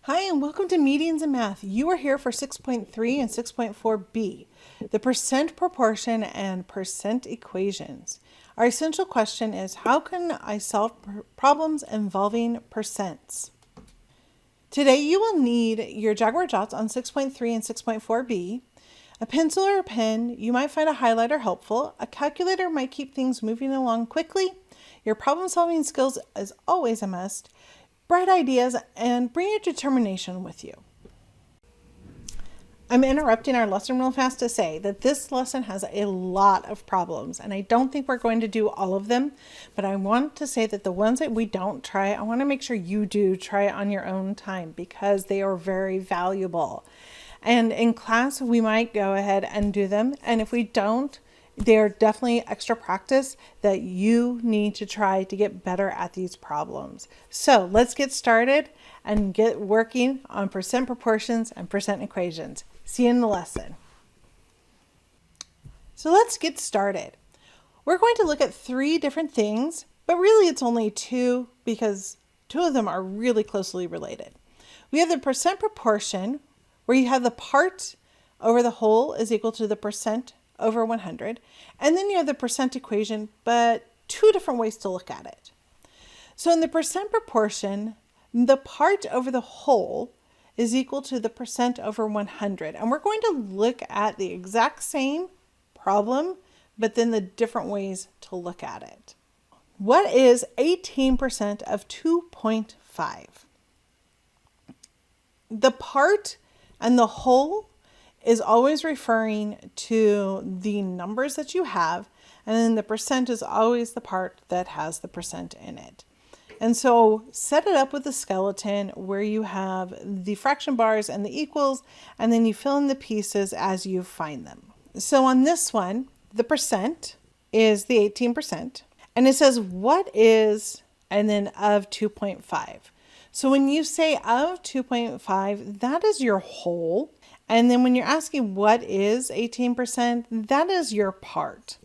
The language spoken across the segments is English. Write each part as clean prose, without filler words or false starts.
Hi, and welcome to Meetings in Math. You are here for 6.3 and 6.4b, the percent proportion and percent equations. Our essential question is, how can I solve problems involving percents? Today you will need your Jaguar Jots on 6.3 and 6.4b, a pencil or a pen. You might find a highlighter helpful. A calculator might keep things moving along quickly. Your problem solving skills is always a must. Bright ideas, and bring your determination with you. I'm interrupting our lesson real fast to say that this lesson has a lot of problems, and I don't think we're going to do all of them, but I want to say that the ones that we don't try, I want to make sure you do try it on your own time because they are very valuable. And in class, we might go ahead and do them, and if we don't, they're definitely extra practice that you need to try to get better at these problems. So let's get started and get working on percent proportions and percent equations. See you in the lesson. So let's get started. We're going to look at three different things, but really it's only two because two of them are really closely related. We have the percent proportion, where you have the part over the whole is equal to the percent over 100. And then you have the percent equation, but two different ways to look at it. So in the percent proportion, the part over the whole is equal to the percent over 100. And we're going to look at the exact same problem, but then the different ways to look at it. What is 18% of 2.5? The part and the whole is always referring to the numbers that you have, and then the percent is always the part that has the percent in it. And so set it up with a skeleton where you have the fraction bars and the equals, and then you fill in the pieces as you find them. So on this one, the percent is the 18%, and it says what is, and then of 2.5. So when you say of 2.5, that is your whole. And then when you're asking what is 18%, that is your part.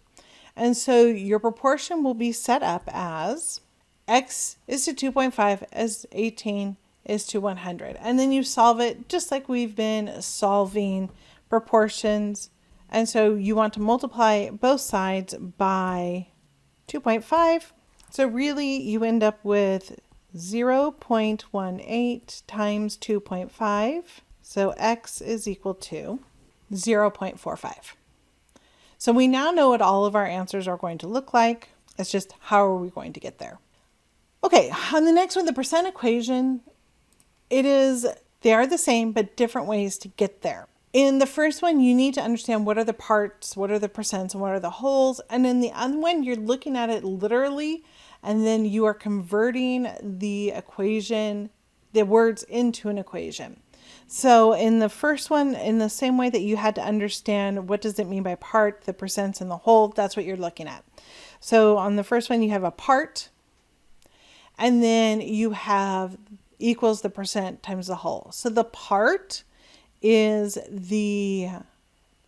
And so your proportion will be set up as x is to 2.5 as 18 is to 100. And then you solve it just like we've been solving proportions. And so you want to multiply both sides by 2.5. So really you end up with 0.18 times 2.5. So x is equal to 0.45. So we now know what all of our answers are going to look like. It's just how are we going to get there? Okay, on the next one, the percent equation, they are the same, but different ways to get there. In the first one, you need to understand what are the parts, what are the percents, and what are the wholes. And in the other one, you're looking at it literally, and then you are converting the equation, the words into an equation. So in the first one, in the same way that you had to understand what does it mean by part, the percents, and the whole, that's what you're looking at. So on the first one, you have a part, and then you have equals the percent times the whole. So the part is the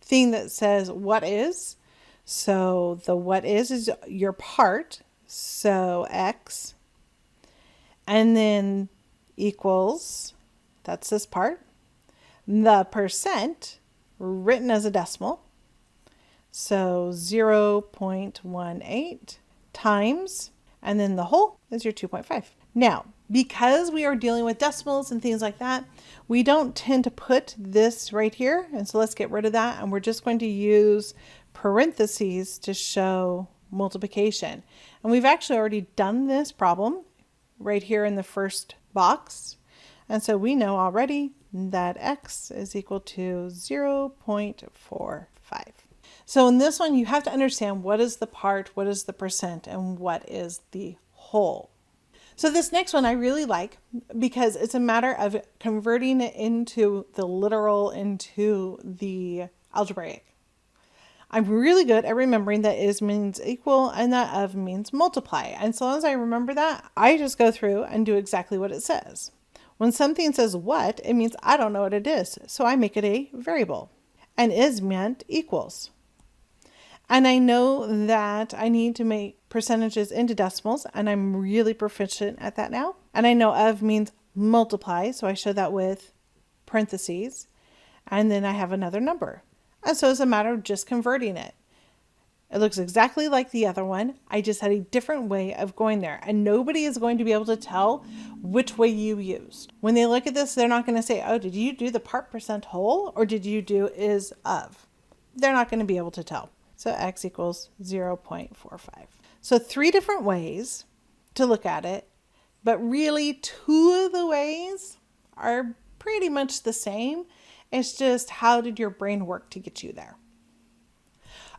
thing that says what is. So the what is your part, so x, and then equals, that's this part. The percent written as a decimal, so 0.18 times, and then the whole is your 2.5. Now, because we are dealing with decimals and things like that, we don't tend to put this right here, and so let's get rid of that, and we're just going to use parentheses to show multiplication. And we've actually already done this problem right here in the first box. And so we know already that x is equal to 0.45. So in this one, you have to understand what is the part, what is the percent, and what is the whole. So this next one I really like because it's a matter of converting it into the literal, into the algebraic. I'm really good at remembering that is means equal and that of means multiply. And so as I remember that, I just go through and do exactly what it says. When something says what, it means I don't know what it is, so I make it a variable. And is meant equals. And I know that I need to make percentages into decimals, and I'm really proficient at that now. And I know of means multiply. So I show that with parentheses. And then I have another number. And so it's a matter of just converting it. It looks exactly like the other one. I just had a different way of going there. And nobody is going to be able to tell which way you used. When they look at this, they're not going to say, oh, did you do the part, percent, whole? Or did you do is of? They're not going to be able to tell. So x equals 0.45. So 3 different ways to look at it. But really 2 of the ways are pretty much the same. It's just how did your brain work to get you there?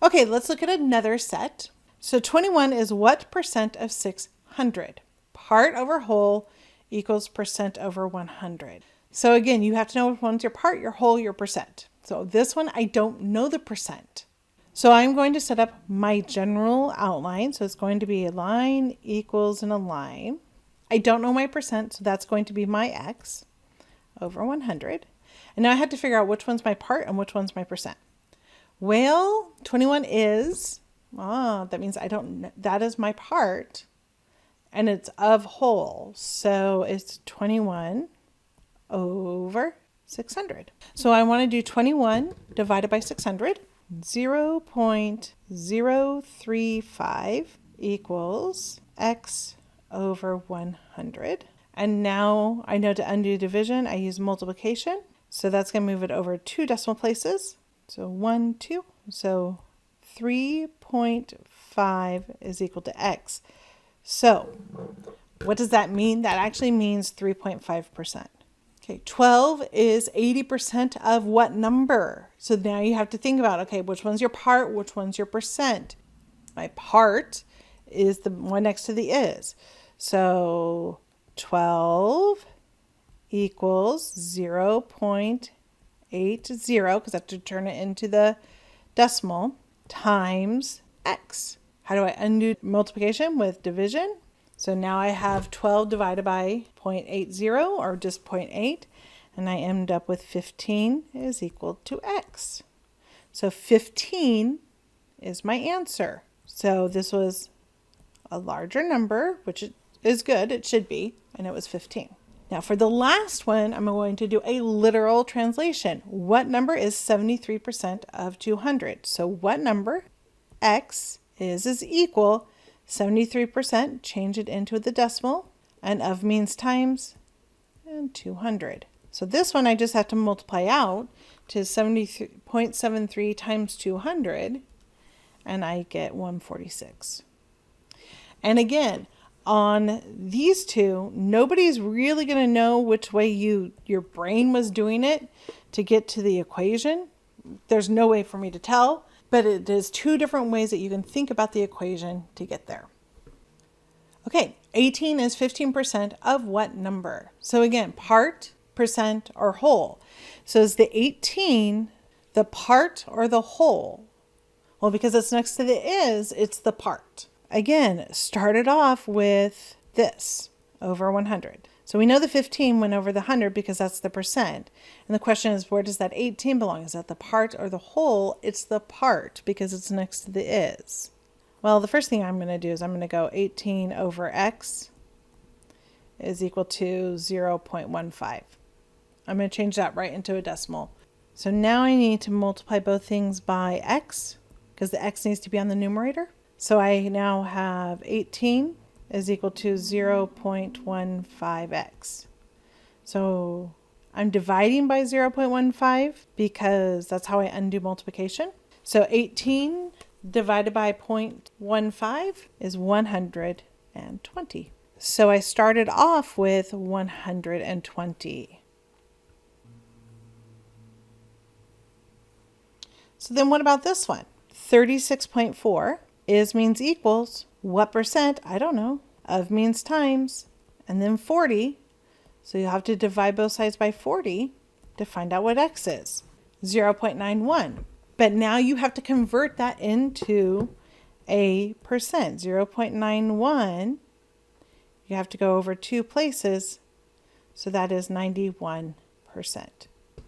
Okay, let's look at another set. So 21 is what percent of 600? Part over whole equals percent over 100. So again, you have to know which one's your part, your whole, your percent. So this one, I don't know the percent. So I'm going to set up my general outline. So it's going to be a line equals and a line. I don't know my percent, so that's going to be my x over 100. And now I had to figure out which one's my part and which one's my percent. Well, 21 is, that means I don't know, that is my part, and it's of whole. So it's 21 over 600. So I want to do 21 divided by 600. 0.035 equals x over 100. And now I know to undo division, I use multiplication. So that's going to move it over 2 decimal places. So 1, 2. So 3.5 is equal to x. So what does that mean? That actually means 3.5%. Okay, 12 is 80% of what number? So now you have to think about, okay, which one's your part, which one's your percent? My part is the one next to the is. So 12 equals 0.80, because I have to turn it into the decimal, times x. How do I undo multiplication? With division. So now I have 12 divided by 0.80, or just 0.8, and I end up with 15 is equal to x. So 15 is my answer. So this was a larger number, which is good, it should be, and it was 15. Now for the last one, I'm going to do a literal translation. What number is 73% of 200? So what number, x, is equal 73%, change it into the decimal, and of means times, and 200. So this one I just have to multiply out to 70.73 times 200, and I get 146. And again, on these two, nobody's really going to know which way your brain was doing it to get to the equation. There's no way for me to tell, but it is 2 different ways that you can think about the equation to get there. Okay, 18 is 15% of what number? So again, part, percent, or whole. So is the 18 the part or the whole? Well, because it's next to the is, it's the part. Again, started off with this, over 100. So we know the 15 went over the 100 because that's the percent. And the question is, where does that 18 belong? Is that the part or the whole? It's the part because it's next to the is. Well, the first thing I'm going to do is I'm going to go 18 over x is equal to 0.15. I'm going to change that right into a decimal. So now I need to multiply both things by x because the x needs to be on the numerator. So I now have 18 is equal to 0.15x. So I'm dividing by 0.15 because that's how I undo multiplication. So 18 divided by 0.15 is 120. So I started off with 120. So then what about this one? 36.4 is means equals what percent? I don't know. Of means times, and then 40. So you have to divide both sides by 40 to find out what x is. 0.91. But now you have to convert that into a percent. 0.91. You have to go over 2 places. So that is 91%.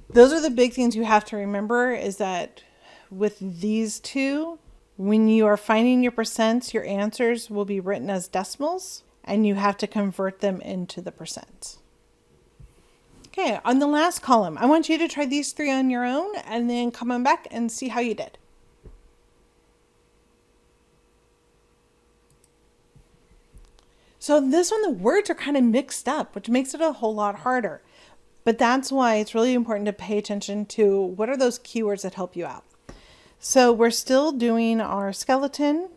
Those are the big things you have to remember, is that with these two, when you are finding your percents, your answers will be written as decimals, and you have to convert them into the percent. Okay, on the last column, I want you to try these three on your own and then come on back and see how you did. So this one, the words are kind of mixed up, which makes it a whole lot harder. But that's why it's really important to pay attention to what are those keywords that help you out. So we're still doing our skeleton,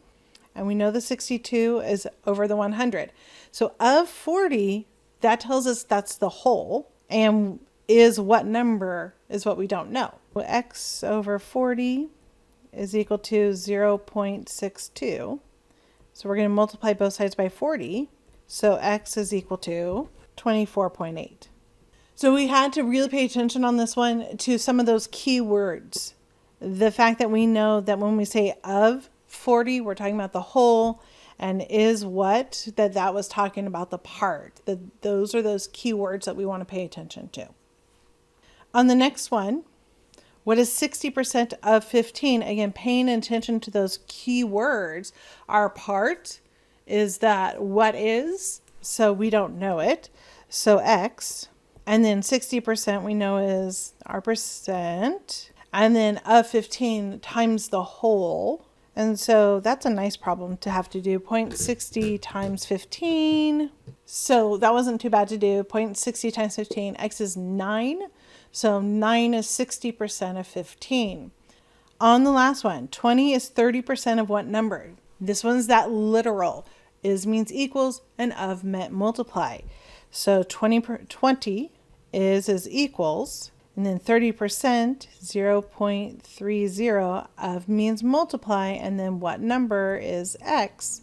and we know the 62 is over the 100. So of 40, that tells us that's the whole, and is what number is what we don't know. Well, x over 40 is equal to 0.62. So we're going to multiply both sides by 40. So x is equal to 24.8. So we had to really pay attention on this one to some of those key words. The fact that we know that when we say of 40, we're talking about the whole, and is what, that was talking about the part. Those are those key words that we want to pay attention to. On the next one, what is 60% of 15? Again, paying attention to those key words. Our part is that what is, so we don't know it. So x, and then 60% we know is our percent, and then of 15 times the whole. And so that's a nice problem to have to do. 0.60 times 15. So that wasn't too bad to do. 0.60 times 15, x is 9. So 9 is 60% of 15. On the last one, 20 is 30% of what number? This one's that literal. Is means equals, and of meant multiply. So 20 is equals, and then 30%, 0.30 of means multiply, and then what number is x?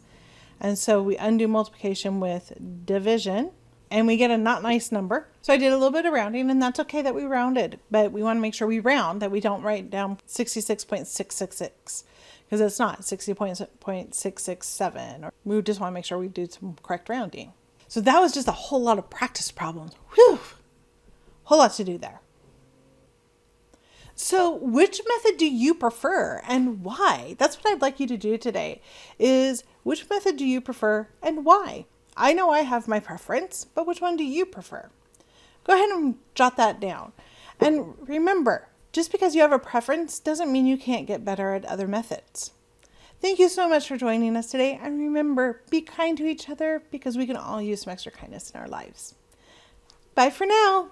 And so we undo multiplication with division, and we get a not nice number. So I did a little bit of rounding, and that's okay that we rounded, but we want to make sure we round, that we don't write down 66.666. Because it's not 60.667. Or we just want to make sure we do some correct rounding. So that was just a whole lot of practice problems. Whew! Whole lot to do there. So which method do you prefer and why? That's what I'd like you to do today, is which method do you prefer and why? I know I have my preference, but which one do you prefer? Go ahead and jot that down. And remember, just because you have a preference doesn't mean you can't get better at other methods. Thank you so much for joining us today. And remember, be kind to each other because we can all use some extra kindness in our lives. Bye for now.